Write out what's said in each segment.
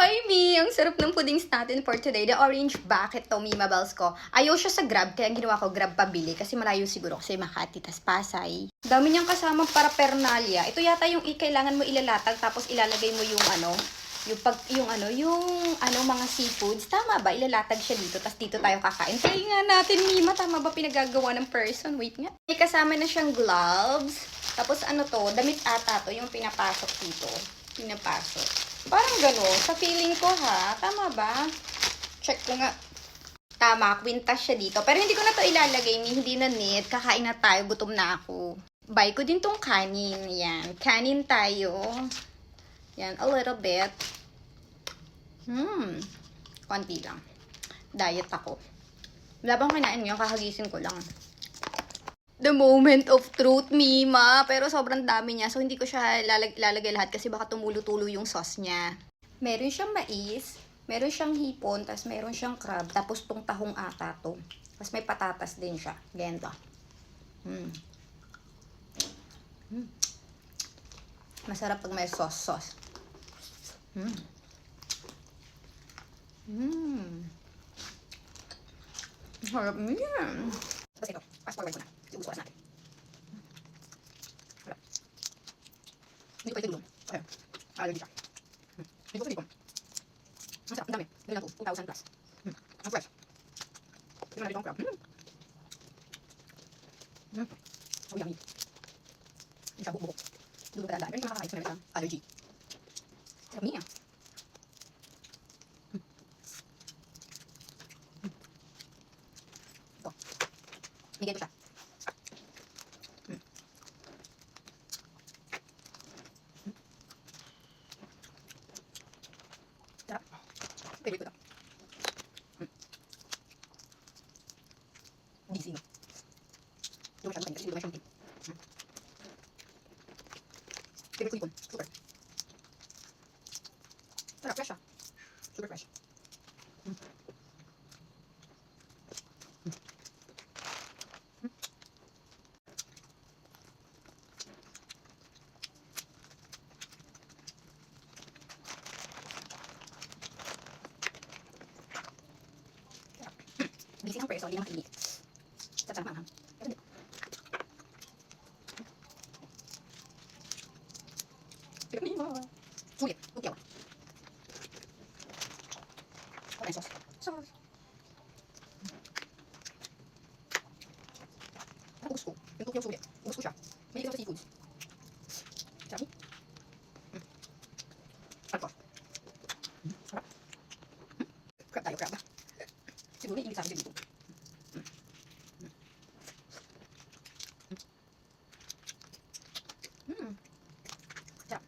Hi, Mi! Ang sarap ng puddings natin for today. The orange bucket to, Mima Bells ko. Ayaw siya sa Grab, kaya ginawa ko Grab pabili. Kasi malayo siguro kasi Makati, tas Pasay. Dami niyang kasama para pernalya. Ito yata yung kailangan mo ilalatag, tapos ilalagay mo yung mga seafoods. Tama ba? Ilalatag siya dito, tas dito tayo kakain. Kaya nga natin, Mima, tama ba pinagagawa ng person? Wait nga. May kasama na siyang gloves. Tapos ano to, damit ata to, yung pinapasok dito. Pinapasok. Parang gano'n. Sa feeling ko ha. Tama ba? Check ko nga. Tama. Kwintas siya dito. Pero hindi ko na to ilalagay. Hindi na need. Kakain na tayo. Gutom na ako. Buy ko din tong kanin. Yan. Kanin tayo. Yan. A little bit. Konti lang. Diet ako. Wala bang kinain ngayon. Kakagising ko lang. The moment of truth, Mima. Pero sobrang dami niya. So, hindi ko siya lalagay lahat kasi baka tumulo-tulo yung sauce niya. Meron siyang mais, meron siyang hipon, tapos meron siyang crab, tapos tong tahong ata to. Tapos may patatas din siya. Ganda. Masarap pag may sauce. Harap niya. Tapos ito, fast forward ko na. Yung sauce natin. Wala. Hindi ko pa ito dulong. Ayun. Allergy siya. Hindi ko pa dito. Ang sarap. Ang dami. Ganun lang to. 2,000 plus. Ang fresh. Tignan natin itong crab. Oh, yummy. Hindi siya bukbuk. Dulong pa tandaan. Pero hindi makakain kasi meron siyang allergy. Sarap niya. Ito. Bigay ko siya. Sarap. Favorite ko ito. Hindi sino. Hindi ko masyadong kain kasi hindi ko masyadong itim. Favorite ko ipon. Super. Sarap. Fresh siya. Super fresh. Busy ng person, hindi naman kainit. Sarap manghang. Pero hindi. Sarap niya. Sulit. Lukyaw. Orange sauce. Sauce. Ang gusto ko. Yung lukyaw sulit. Gusto ko siya. May ikaw sa seafoods. Sarap niya. Sarap. Sarap. Crab tayo, crab. Siguro may ibig sa akin dito. Sarap.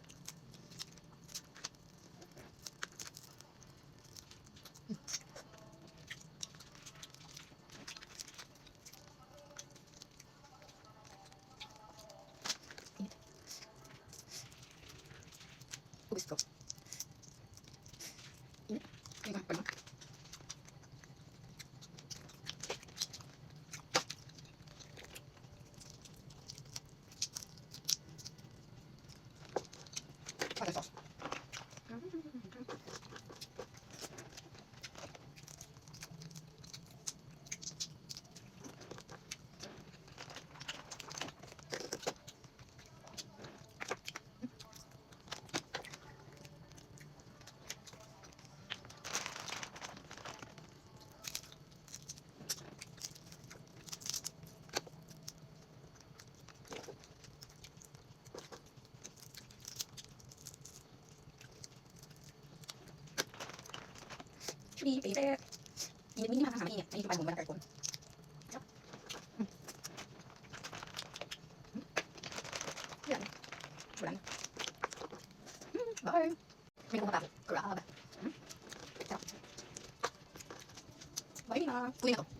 Gusto. Init. Yung kapal mo. Other sauce. Actually, favorite. Init, mainit, mainit. Mainit pa yung buwan ng aircon. Sarap. Yan. Wala na. Bye. May kumata ako. Crab. Sarap. Bye na. Tuloy na to.